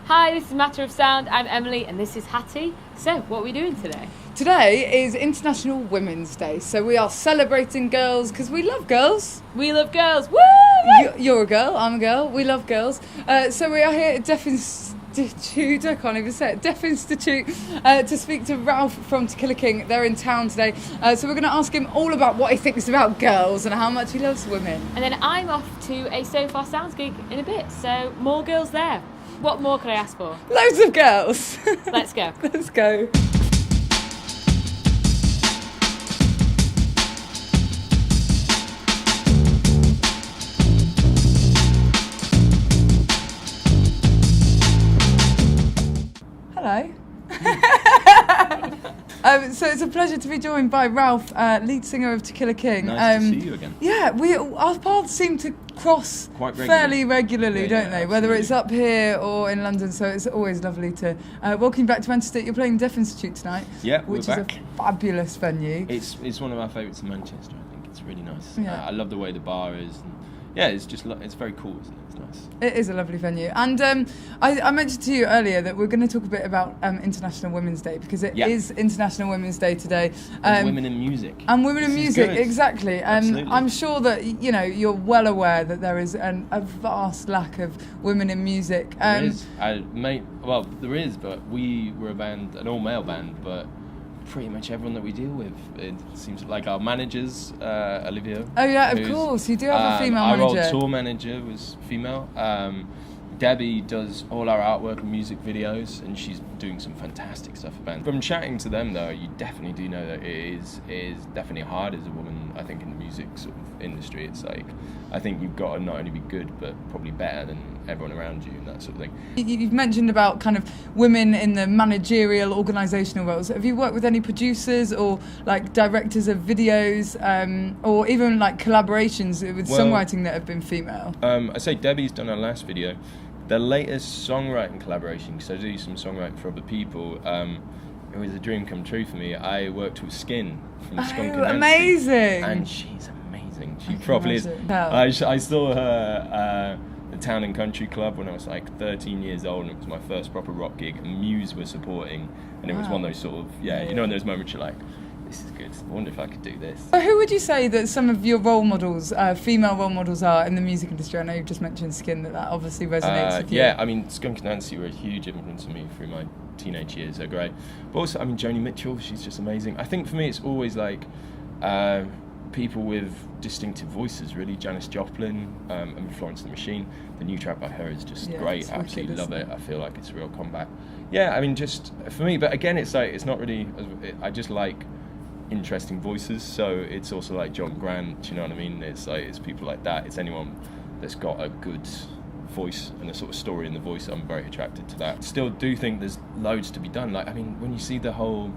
Hi, this is Matter of Sound. I'm Emily and this is Hattie. So, what are we doing today? Today is International Women's Day, so we are celebrating girls because we love girls. We love girls. Woo! You're a girl, I'm a girl, we love girls. So we are here at Deaf Institute, I can't even say it, Deaf Institute, to speak to Ralph from Tequila King. They're in town today, so we're going to ask him all about what he thinks about girls and how much he loves women. And then I'm off to a Far Sounds gig in a bit, so more girls there. What more could I ask for? Loads of girls. Let's go. Let's go. Hello. So it's a pleasure to be joined by Ralph, lead singer of Tequila King. Nice to see you again. Yeah, our paths seem to cross fairly regularly, don't they? Whether it's up here or in London, so it's always lovely to welcome you back to Manchester. You're playing Deaf Institute tonight, yeah, which is a fabulous venue. It's one of our favourites in Manchester. I think it's really nice. Yeah. I love the way the bar is. And yeah, it's very cool, isn't it? It's nice. It is a lovely venue. And I mentioned to you earlier that we're going to talk a bit about International Women's Day because it is International Women's Day today. And women in music. And women in music, exactly. Absolutely. I'm sure that you're well aware that there is a vast lack of women in music. There is. There is, but we were an all-male band, but pretty much everyone that we deal with, it seems like our managers, Olivia. Oh yeah, of course, you do have a female manager. Our old tour manager was female. Debbie does all our artwork and music videos, and she's doing some fantastic stuff for bands. From chatting to them though, you definitely do know that it is definitely hard as a woman, I think, in the music sort of industry. It's like, I think you've got to not only be good, but probably better than everyone around you and that sort of thing. You've mentioned about kind of women in the managerial, organisational roles. Have you worked with any producers or like directors of videos, or even like collaborations with songwriting that have been female? I say Debbie's done our last video. The latest songwriting collaboration, because I do some songwriting for other people, it was a dream come true for me. I worked with Skin from Skunk and Nancy. Amazing! And she's amazing. She probably is. I saw her at the Town and Country Club when I was like 13 years old, and it was my first proper rock gig, and Muse were supporting, and it was one of those sort of, in those moments you're like, this is good, I wonder if I could do this. So who would you say that some of your role models, female role models, are in the music industry? I know you've just mentioned Skin, that obviously resonates with you. Yeah, I mean, Skunk and Nancy were a huge influence on me through my teenage years, they're great. But also, I mean, Joni Mitchell, she's just amazing. I think for me it's always like people with distinctive voices, really. Janis Joplin and Florence and the Machine. The new track by her is just great, absolutely love it. I feel like it's a real comeback. Yeah, I mean, just for me, but again, it's like, it's not really, I just like interesting voices, so it's also like John Grant, do you know what I mean? It's like, it's people like that. It's anyone that's got a good voice and a sort of story in the voice. I'm very attracted to that. Still do think there's loads to be done. Like, I mean, when you see the whole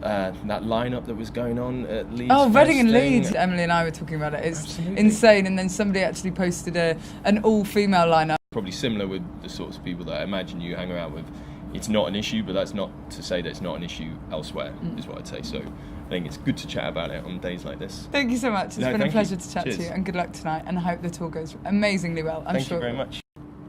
that lineup that was going on at Leeds. Oh, Reading and Leeds. Emily and I were talking about it. It's insane. And then somebody actually posted an all-female lineup. Probably similar with the sorts of people that I imagine you hang around with. It's not an issue, but that's not to say that it's not an issue elsewhere, is what I'd say. So I think it's good to chat about it on days like this. Thank you so much. It's been a pleasure to chat to you, and good luck tonight, and I hope the tour goes amazingly well. Thank you very much.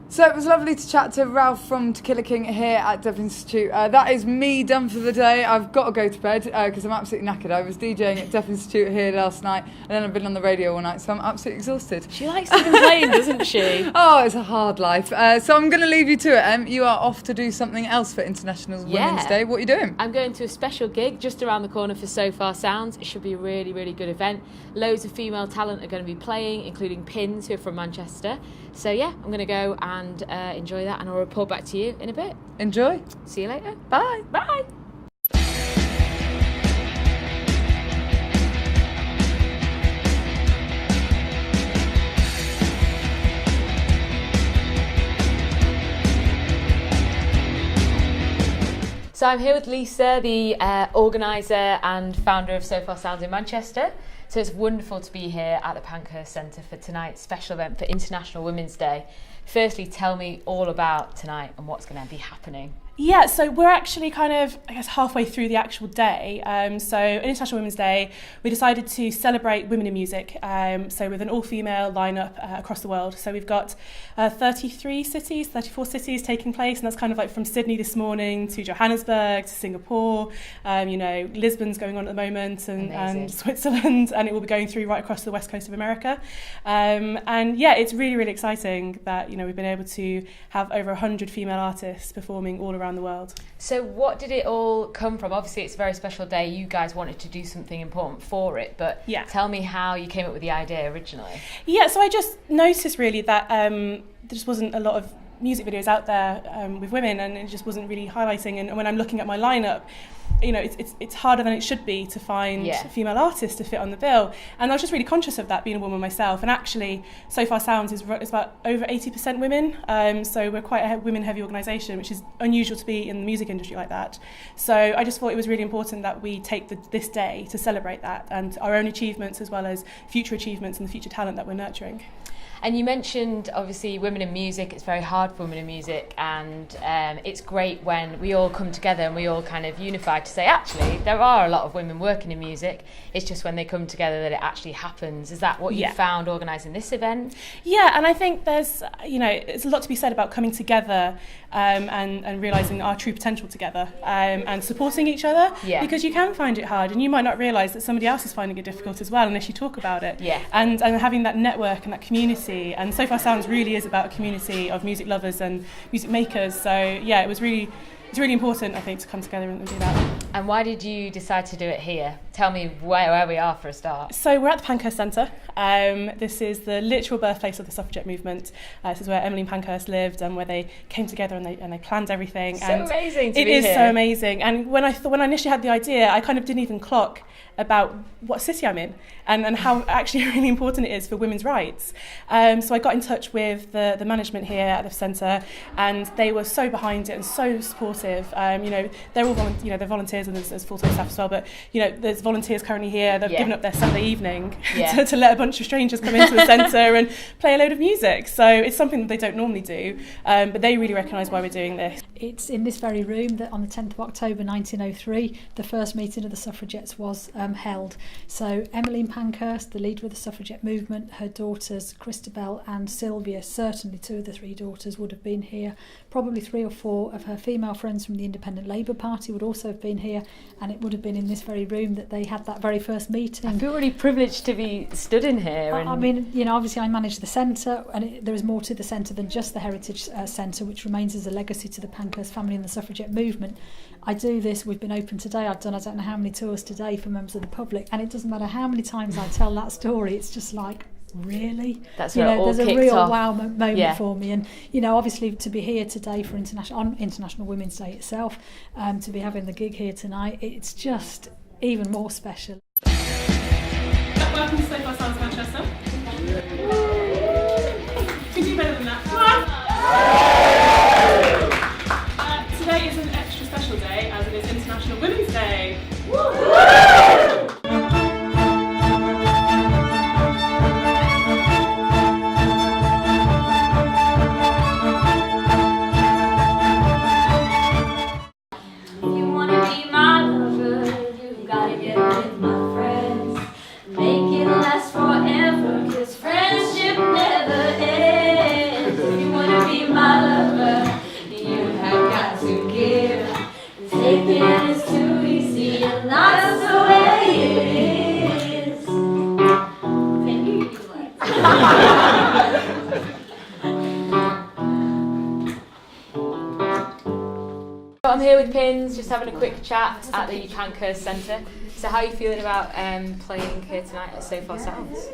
So it was lovely to chat to Ralph from Tequila King here at Deaf Institute. That is me done for the day. I've got to go to bed because I'm absolutely knackered. I was DJing at Deaf Institute here last night, and then I've been on the radio all night, so I'm absolutely exhausted. She likes to complain, doesn't she? Oh, it's a hard life. So I'm going to leave you to it, You are off to do something else for International Women's Day. What are you doing? I'm going to a special gig just around the corner for Sofar Sounds. It should be a really, really good event. Loads of female talent are going to be playing, including Pins, who are from Manchester. So yeah, I'm going to go and enjoy that, and I'll report back to you in a bit. Enjoy. See you later. Bye. Bye. So I'm here with Lisa, the organiser and founder of Sofar Sounds in Manchester. So it's wonderful to be here at the Pankhurst Centre for tonight's special event for International Women's Day. Firstly, tell me all about tonight and what's going to be happening. Yeah, so we're actually kind of, I guess, halfway through the actual day. So International Women's Day, we decided to celebrate women in music. So with an all-female lineup across the world. So we've got 34 cities taking place, and that's kind of like from Sydney this morning to Johannesburg to Singapore. Lisbon's going on at the moment, and Switzerland, and it will be going through right across the west coast of America. And yeah, it's really, really exciting that we've been able to have over 100 female artists performing all around the world. So what did it all come from? Obviously it's a very special day, you guys wanted to do something important for it, but tell me how you came up with the idea originally. Yeah, so I just noticed really that there just wasn't a lot of music videos out there with women, and it just wasn't really highlighting, and when I'm looking at my lineup, it's harder than it should be to find female artists to fit on the bill, and I was just really conscious of that, being a woman myself. And actually Sofar Sounds is about over 80% women, so we're quite a women heavy organisation, which is unusual to be in the music industry like that. So I just thought it was really important that we take this day to celebrate that, and our own achievements as well as future achievements and the future talent that we're nurturing. And you mentioned, obviously, women in music. It's very hard for women in music, and it's great when we all come together and we all kind of unify to say, actually, there are a lot of women working in music. It's just when they come together that it actually happens. Is that what you found organising this event? Yeah, and I think there's a lot to be said about coming together and realising our true potential together, and supporting each other, because you can find it hard, and you might not realise that somebody else is finding it difficult as well unless you talk about it. And having that network and that community. And Sofar Sounds really is about a community of music lovers and music makers. So yeah, it's really important, I think, to come together and do that. And why did you decide to do it here? Tell me where we are for a start. So we're at the Pankhurst Centre. This is the literal birthplace of the suffragette movement. This is where Emmeline Pankhurst lived, and where they came together and they planned everything. So and amazing to be here. It is so amazing. And when I initially had the idea, I kind of didn't even clock about what city I'm in and how actually really important it is for women's rights. So I got in touch with the management here at the centre, and they were so behind it and so supportive. They're all they're volunteers, and there's full-time staff as well, but there's volunteers currently here. They've given up their Saturday evening to let a bunch of strangers come into the centre and play a load of music. So it's something that they don't normally do, but they really recognise why we're doing this. It's in this very room that on the 10th of October 1903 the first meeting of the suffragettes was held. So Emmeline Pankhurst, the leader of the suffragette movement, her daughters Christabel and Sylvia, certainly two of the three daughters, would have been here. Probably 3 or 4 of her female friends from the Independent Labour Party would also have been here, and it would have been in this very room that they had that very first meeting. I feel really privileged to be stood in here. I mean, obviously I manage the centre, and there is more to the centre than just the Heritage Centre, which remains as a legacy to the Pankhurst family and the suffragette movement. I do this, we've been open today, I've done I don't know how many tours today for members of the public, and it doesn't matter how many times I tell that story, it's just like, really? That's where it all there's a kicked real off. wow moment for me, and obviously to be here today for International Women's Day itself, to be having the gig here tonight, it's just even more special. Welcome to Sofar Sounds Manchester. Could do better than that. Today is an extra special day, as it is International Women's Day. I'm here with Pins, just having a quick chat at the Pankhurst Centre. So how are you feeling about playing here tonight at Sofar Sounds?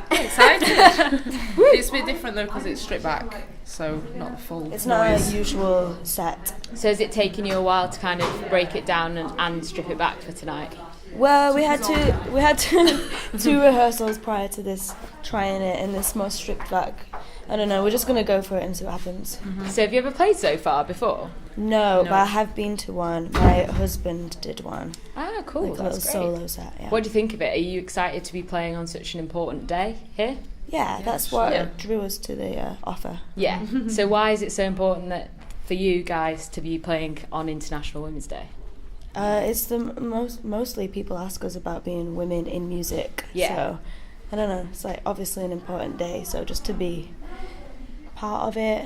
Excited. It's a bit different though because it's stripped back, so not the full It's noise. not a usual set. So has it taken you a while to kind of break it down and strip it back for tonight? Well, we had two rehearsals prior to this, trying it in this more stripped back. I don't know, we're just going to go for it and see what happens. Mm-hmm. So have you ever played Sofar before? No, but I have been to one. My husband did one. Ah, cool. Like a little solo set, yeah. What do you think of it? Are you excited to be playing on such an important day here? Yeah, that's what drew us to the offer. Yeah. So why is it so important that for you guys to be playing on International Women's Day? It's the mostly people ask us about being women in music. Yeah. So I don't know. It's like obviously an important day. So just to be part of it.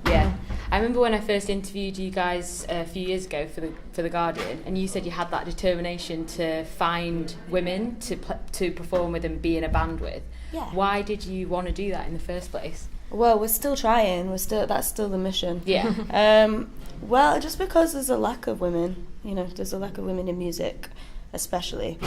Yeah. I remember when I first interviewed you guys a few years ago for the Guardian, and you said you had that determination to find women to perform with and be in a band with. Yeah. Why did you want to do that in the first place? Well, we're still trying. That's still the mission. Yeah. Well, just because there's a lack of women, there's a lack of women in music, especially.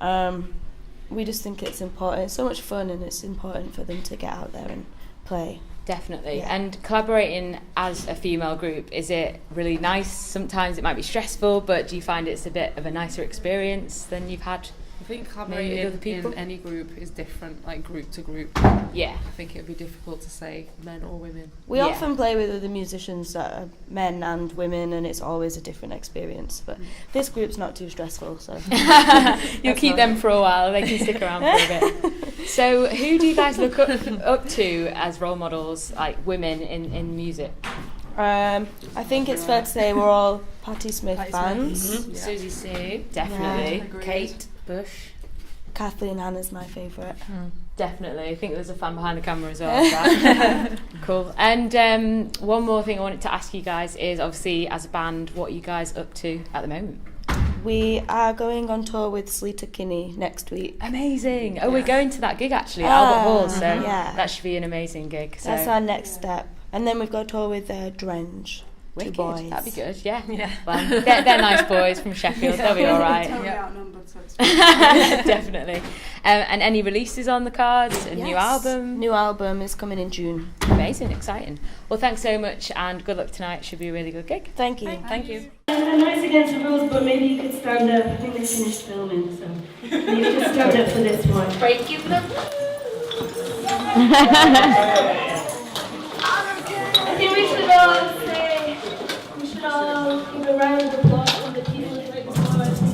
We just think it's important. It's so much fun, and it's important for them to get out there and play. Definitely. Yeah. And collaborating as a female group, is it really nice? Sometimes it might be stressful, but do you find it's a bit of a nicer experience than you've had? I think Maybe collaborating other people? in any group is different, like group to group. Yeah. I think it would be difficult to say men or women. We Yeah. often play with other musicians that are men and women, and it's always a different experience. But this group's not too stressful, so You'll keep them for a while. They can stick around for a bit. So who do you guys look up to as role models, like women in music? I think it's fair to say we're all Patti Smith fans. Mm-hmm. Susie Sue, definitely. Agreed. Kate Bush. Kathleen Hanna's my favourite. Definitely. I think there's a fan behind the camera as well. That. Cool. And one more thing I wanted to ask you guys is, obviously, as a band, what are you guys up to at the moment? We are going on tour with Sleater-Kinney next week. Amazing. Oh, we're going to that gig actually at Albert Hall, so yeah. that should be an amazing gig. So. That's our next step. And then we've got a tour with Drenge. Wicked. 2 boys. That'd be good, yeah. Well, they're nice boys from Sheffield, they'll be all right. Totally outnumbered, so it's Definitely. And any releases on the cards? A new Yes. album? New album is coming in June. Amazing, exciting. Well, thanks so much and good luck tonight. Should be a really good gig. Thank you. Thank you. I know it's against the rules, but maybe you could stand up. I think they finished filming, so maybe just stand up for this one. Breaking the I think we should all give a round of applause for the people who made this noise. And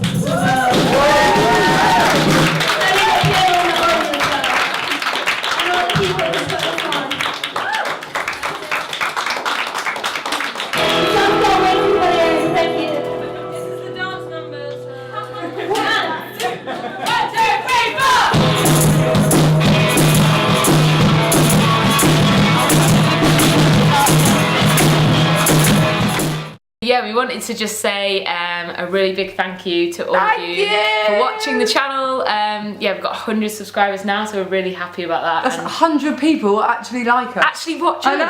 all the people who put this on. Thank you. This is the dance numbers. 1, 2, 3, 4. Yeah, we wanted to just say a really big thank you to all of you for watching the channel. Yeah, we've got 100 subscribers now, so we're really happy about that. That's 100 people actually like us. Actually watch I us. know.